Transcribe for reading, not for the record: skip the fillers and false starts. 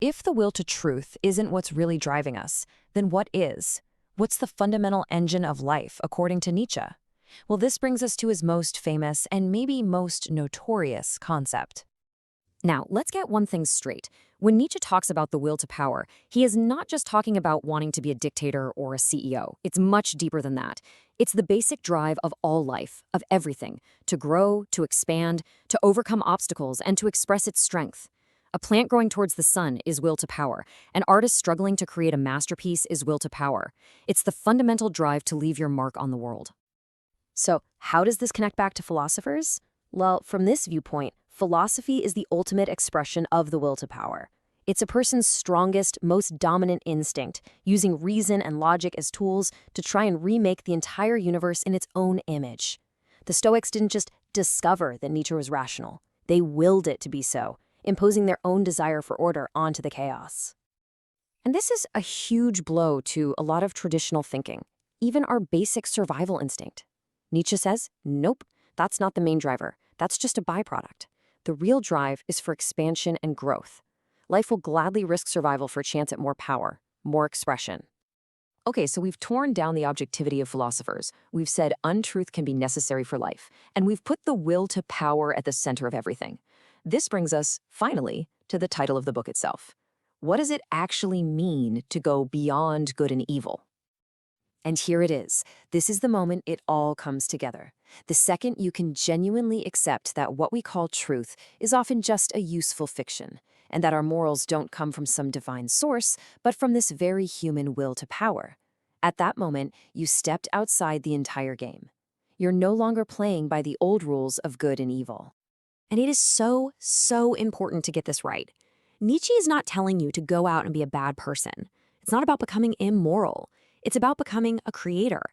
If the will to truth isn't what's really driving us, then what is? What's the fundamental engine of life, according to Nietzsche? Well, this brings us to his most famous and maybe most notorious concept. Now, let's get one thing straight. When Nietzsche talks about the will to power, he is not just talking about wanting to be a dictator or a CEO. It's much deeper than that. It's the basic drive of all life, of everything, to grow, to expand, to overcome obstacles, and to express its strength. A plant growing towards the sun is will to power. An artist struggling to create a masterpiece is will to power. It's the fundamental drive to leave your mark on the world. So, how does this connect back to philosophers? Well, from this viewpoint, philosophy is the ultimate expression of the will to power. It's a person's strongest, most dominant instinct, using reason and logic as tools to try and remake the entire universe in its own image. The Stoics didn't just discover that Nietzsche was rational. They willed it to be so, imposing their own desire for order onto the chaos. And this is a huge blow to a lot of traditional thinking, even our basic survival instinct. Nietzsche says, nope, that's not the main driver. That's just a byproduct. The real drive is for expansion and growth. Life will gladly risk survival for a chance at more power, more expression. Okay, so we've torn down the objectivity of philosophers. We've said untruth can be necessary for life, and we've put the will to power at the center of everything. This brings us, finally, to the title of the book itself. What does it actually mean to go beyond good and evil? And here it is. This is the moment it all comes together. The second you can genuinely accept that what we call truth is often just a useful fiction, and that our morals don't come from some divine source, but from this very human will to power. At that moment, you stepped outside the entire game. You're no longer playing by the old rules of good and evil. And it is so, so important to get this right. Nietzsche is not telling you to go out and be a bad person. It's not about becoming immoral. It's about becoming a creator,